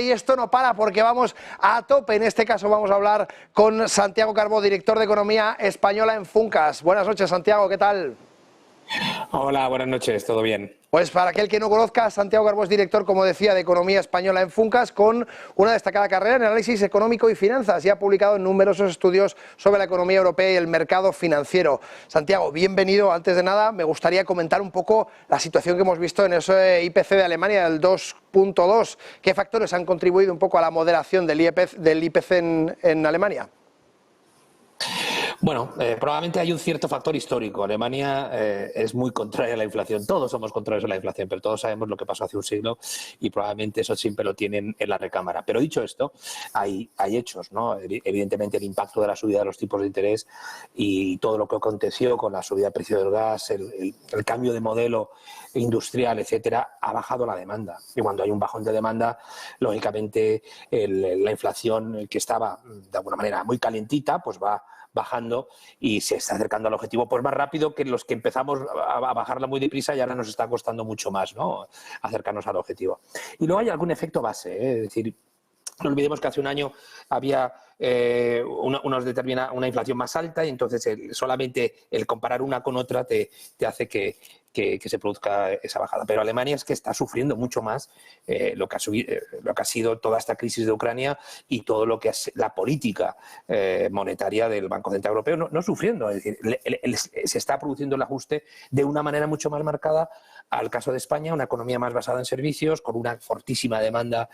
Y esto no para porque vamos a tope. En este caso vamos a hablar con Santiago Carbó, director de Economía Española en Funcas. Buenas noches, Santiago, ¿qué tal? Hola, buenas noches, ¿todo bien? Pues para aquel que no conozca, Santiago Carbó es director, como decía, de Economía Española en Funcas, con una destacada carrera en análisis económico y finanzas, y ha publicado numerosos estudios sobre la economía europea y el mercado financiero. Santiago, bienvenido. Antes de nada, me gustaría comentar un poco la situación que hemos visto en ese IPC de Alemania, del 2,2. ¿Qué factores han contribuido un poco a la moderación del IPC en Alemania? Bueno, probablemente hay un cierto factor histórico. Alemania es muy contraria a la inflación. Todos somos contrarios a la inflación, pero todos sabemos lo que pasó hace un siglo y probablemente eso siempre lo tienen en la recámara. Pero dicho esto, hay hechos, ¿no? Evidentemente el impacto de la subida de los tipos de interés y todo lo que aconteció con la subida del precio del gas, el cambio de modelo industrial, etcétera, ha bajado la demanda. Y cuando hay un bajón de demanda, lógicamente la inflación, que estaba de alguna manera muy calentita, pues va bajando y se está acercando al objetivo pues más rápido que los que empezamos a bajarla muy deprisa y ahora nos está costando mucho más, ¿no?, acercarnos al objetivo. Y luego hay algún efecto base, ¿eh? Es decir, no olvidemos que hace un año había una inflación más alta y entonces solamente el comparar una con otra te hace que se produzca esa bajada. Pero Alemania es que está sufriendo mucho más lo que ha sido toda esta crisis de Ucrania y todo lo que es la política monetaria del Banco Central Europeo, no sufriendo. Es decir, se está produciendo el ajuste de una manera mucho más marcada al caso de España, una economía más basada en servicios, con una fortísima demanda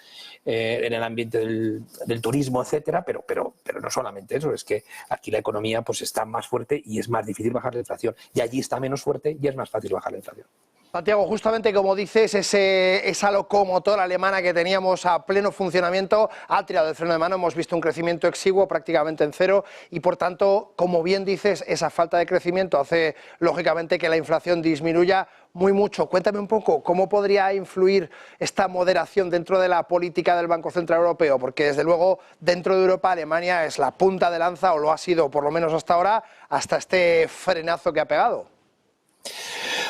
en el ambiente del turismo, etcétera, pero no solamente eso, es que aquí la economía pues está más fuerte y es más difícil bajar la inflación, y allí está menos fuerte y es más fácil bajar la inflación. Santiago, justamente como dices, esa locomotora alemana que teníamos a pleno funcionamiento ha tirado el freno de mano. Hemos visto un crecimiento exiguo, prácticamente en cero, y por tanto, como bien dices, esa falta de crecimiento hace lógicamente que la inflación disminuya muy mucho. Cuéntame un poco cómo podría influir esta moderación dentro de la política del Banco Central Europeo, porque desde luego dentro de Europa Alemania es la punta de lanza, o lo ha sido por lo menos hasta ahora, hasta este frenazo que ha pegado.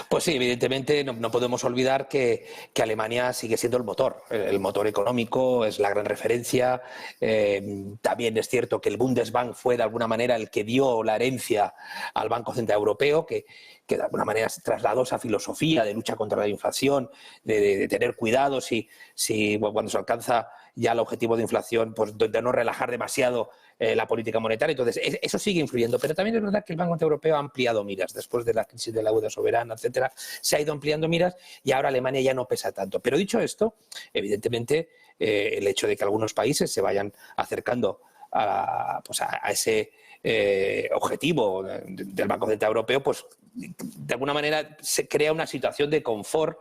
Pues sí, evidentemente no podemos olvidar que Alemania sigue siendo el motor económico, es la gran referencia. También es cierto que el Bundesbank fue de alguna manera el que dio la herencia al Banco Central Europeo, que de alguna manera trasladó esa filosofía de lucha contra la inflación, de tener cuidado cuando se alcanza ya el objetivo de inflación, pues de no relajar demasiado la política monetaria. Entonces, eso sigue influyendo. Pero también es verdad que el Banco Central Europeo ha ampliado miras. Después de la crisis de la deuda soberana, etcétera, se ha ido ampliando miras y ahora Alemania ya no pesa tanto. Pero dicho esto, evidentemente, el hecho de que algunos países se vayan acercando a ese objetivo del Banco Central Europeo, pues de alguna manera se crea una situación de confort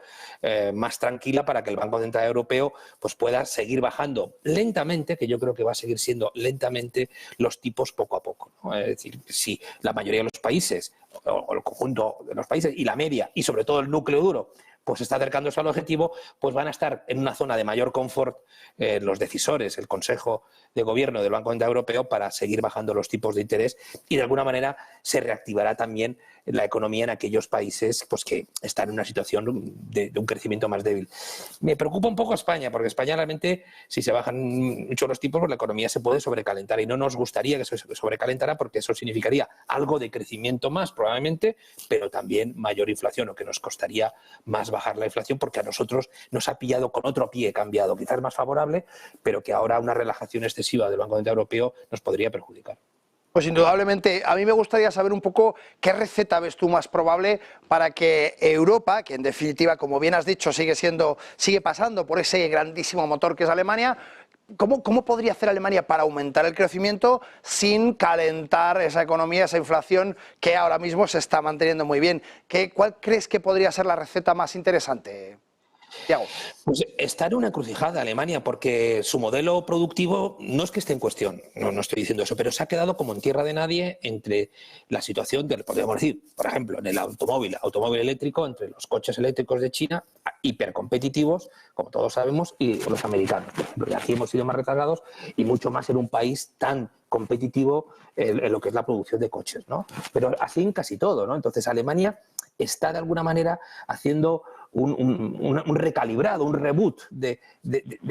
más tranquila para que el Banco Central Europeo pues pueda seguir bajando lentamente, que yo creo que va a seguir siendo lentamente, los tipos poco a poco, ¿no? Es decir, si la mayoría de los países o el conjunto de los países y la media y sobre todo el núcleo duro pues está acercándose al objetivo, pues van a estar en una zona de mayor confort los decisores, el Consejo de Gobierno del Banco Central Europeo, para seguir bajando los tipos de interés, y de alguna manera se reactivará también la economía en aquellos países pues que están en una situación de un crecimiento más débil. Me preocupa un poco España, porque España realmente, si se bajan mucho los tipos, pues la economía se puede sobrecalentar, y no nos gustaría que se sobrecalentara, porque eso significaría algo de crecimiento más probablemente, pero también mayor inflación, o que nos costaría más bajar la inflación, porque a nosotros nos ha pillado con otro pie cambiado, quizás más favorable, pero que ahora una relajación excesiva del Banco Central Europeo nos podría perjudicar. Pues indudablemente, a mí me gustaría saber un poco qué receta ves tú más probable para que Europa, que en definitiva, como bien has dicho, sigue pasando por ese grandísimo motor que es Alemania, ¿cómo podría hacer Alemania para aumentar el crecimiento sin calentar esa economía, esa inflación que ahora mismo se está manteniendo muy bien? ¿Cuál crees que podría ser la receta más interesante, Thiago? Pues está en una encrucijada Alemania, porque su modelo productivo no es que esté en cuestión, no estoy diciendo eso, pero se ha quedado como en tierra de nadie entre la situación podríamos decir, por ejemplo, en el automóvil eléctrico, entre los coches eléctricos de China, hipercompetitivos, como todos sabemos, y los americanos. Por ejemplo, y aquí hemos sido más retardados, y mucho más en un país tan competitivo en lo que es la producción de coches, ¿no? Pero así en casi todo, ¿no? Entonces Alemania está de alguna manera haciendo un recalibrado, un reboot de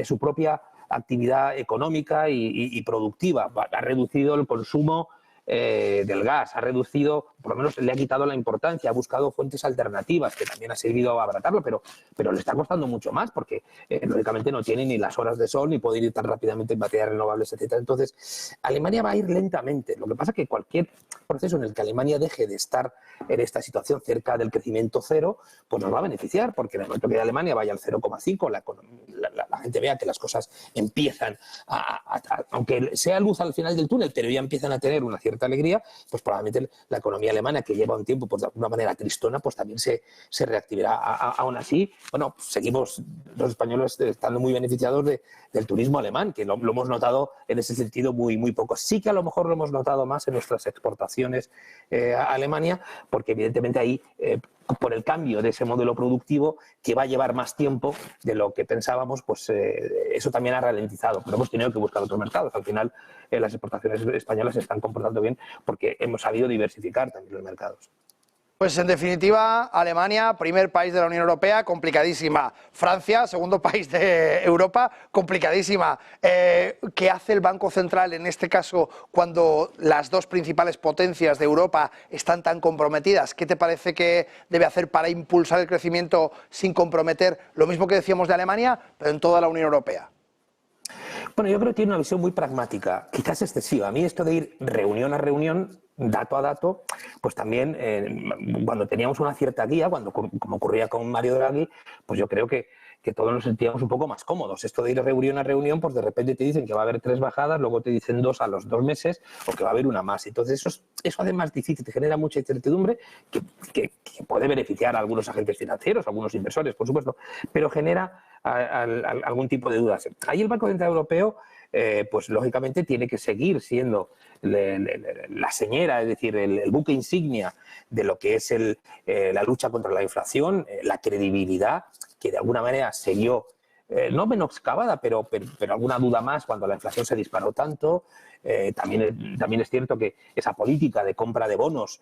su propia actividad económica y productiva. Ha reducido el consumo del gas, ha reducido, por lo menos le ha quitado la importancia, ha buscado fuentes alternativas, que también ha servido a abaratarlo, pero le está costando mucho más porque lógicamente no tiene ni las horas de sol ni puede ir tan rápidamente en baterías renovables, etcétera. Entonces, Alemania va a ir lentamente. Lo que pasa es que cualquier proceso en el que Alemania deje de estar en esta situación cerca del crecimiento cero, pues nos va a beneficiar, porque en el momento que Alemania vaya al 0,5, la gente vea que las cosas empiezan aunque sea luz al final del túnel, pero ya empiezan a tener una cierta alegría, pues probablemente la economía alemana, que lleva un tiempo pues de alguna manera tristona, pues también se reactivará. Aún así, bueno, seguimos los españoles estando muy beneficiados del turismo alemán, que lo hemos notado en ese sentido muy poco. Sí que a lo mejor lo hemos notado más en nuestras exportaciones a Alemania, porque evidentemente ahí, por el cambio de ese modelo productivo, que va a llevar más tiempo de lo que pensábamos, pues eso también ha ralentizado. Pero hemos tenido que buscar otros mercados. Al final, las exportaciones españolas se están comportando bien porque hemos sabido diversificar también los mercados. Pues en definitiva, Alemania, primer país de la Unión Europea, complicadísima. Francia, segundo país de Europa, complicadísima. ¿Qué hace el Banco Central en este caso cuando las dos principales potencias de Europa están tan comprometidas? ¿Qué te parece que debe hacer para impulsar el crecimiento sin comprometer lo mismo que decíamos de Alemania, pero en toda la Unión Europea? Bueno, yo creo que tiene una visión muy pragmática, quizás excesiva. A mí esto de ir reunión a reunión, dato a dato, pues también cuando teníamos una cierta guía, como ocurría con Mario Draghi, pues yo creo que todos nos sentíamos un poco más cómodos. Esto de ir reunión a reunión, pues de repente te dicen que va a haber 3 bajadas, luego te dicen 2 a los 2 meses o que va a haber una más. Entonces eso hace más difícil, te genera mucha incertidumbre que puede beneficiar a algunos agentes financieros, a algunos inversores, por supuesto, pero genera algún tipo de dudas. Ahí el Banco Central Europeo, pues lógicamente tiene que seguir siendo la señera, es decir, el buque insignia de lo que es la lucha contra la inflación, la credibilidad, que de alguna manera se dio, no menoscabada, pero alguna duda más cuando la inflación se disparó tanto. También es cierto que esa política de compra de bonos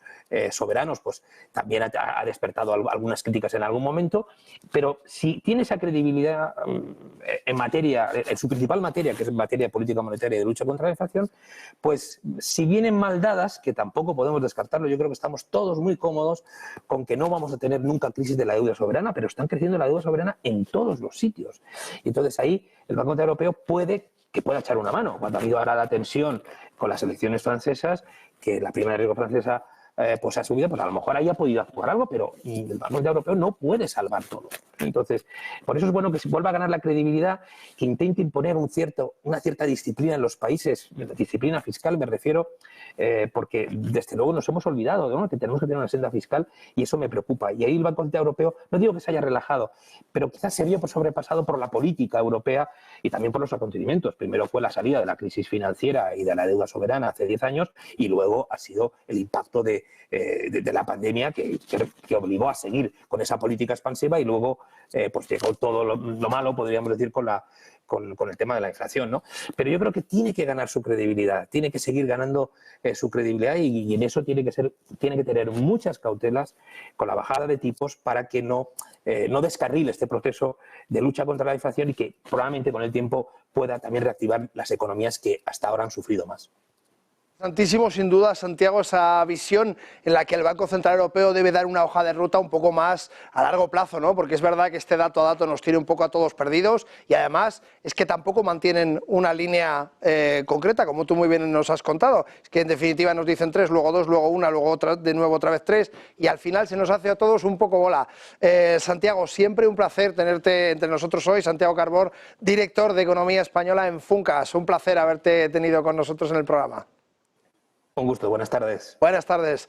soberanos pues también ha despertado algunas críticas en algún momento, pero si tiene esa credibilidad en su principal materia, que es en materia de política monetaria y de lucha contra la inflación, pues si vienen mal dadas, que tampoco podemos descartarlo, yo creo que estamos todos muy cómodos con que no vamos a tener nunca crisis de la deuda soberana, pero están creciendo la deuda soberana en todos los sitios. Y entonces ahí el Banco Central Europeo puede echar una mano. Cuando ha habido ahora la tensión con las elecciones francesas, que la prima de riesgo francesa pues ha subido, pues a lo mejor ahí ha podido actuar algo, pero el Banco Central Europeo no puede salvar todo. Entonces, por eso es bueno que se vuelva a ganar la credibilidad, que intente imponer una cierta disciplina en los países, disciplina fiscal me refiero, porque desde luego nos hemos olvidado, ¿no?, que tenemos que tener una senda fiscal y eso me preocupa. Y ahí el Banco Central Europeo, no digo que se haya relajado, pero quizás se vio sobrepasado por la política europea y también por los acontecimientos. Primero fue la salida de la crisis financiera y de la deuda soberana hace 10 años y luego ha sido el impacto de la pandemia que obligó a seguir con esa política expansiva y luego pues llegó todo lo malo, podríamos decir, con el tema de la inflación, ¿no? Pero yo creo que tiene que ganar su credibilidad, tiene que seguir ganando su credibilidad y en eso tiene que tener muchas cautelas con la bajada de tipos para que no descarrile este proceso de lucha contra la inflación y que probablemente con el tiempo pueda también reactivar las economías que hasta ahora han sufrido más. Santísimo, sin duda, Santiago, esa visión en la que el Banco Central Europeo debe dar una hoja de ruta un poco más a largo plazo, ¿no? Porque es verdad que este dato a dato nos tiene un poco a todos perdidos y además es que tampoco mantienen una línea concreta, como tú muy bien nos has contado. Es que en definitiva nos dicen 3, luego 2, luego 1, luego de nuevo otra vez 3 y al final se nos hace a todos un poco bola. Santiago, siempre un placer tenerte entre nosotros hoy. Santiago Carbó, director de Economía Española en Funcas. Un placer haberte tenido con nosotros en el programa. Un gusto, buenas tardes. Buenas tardes.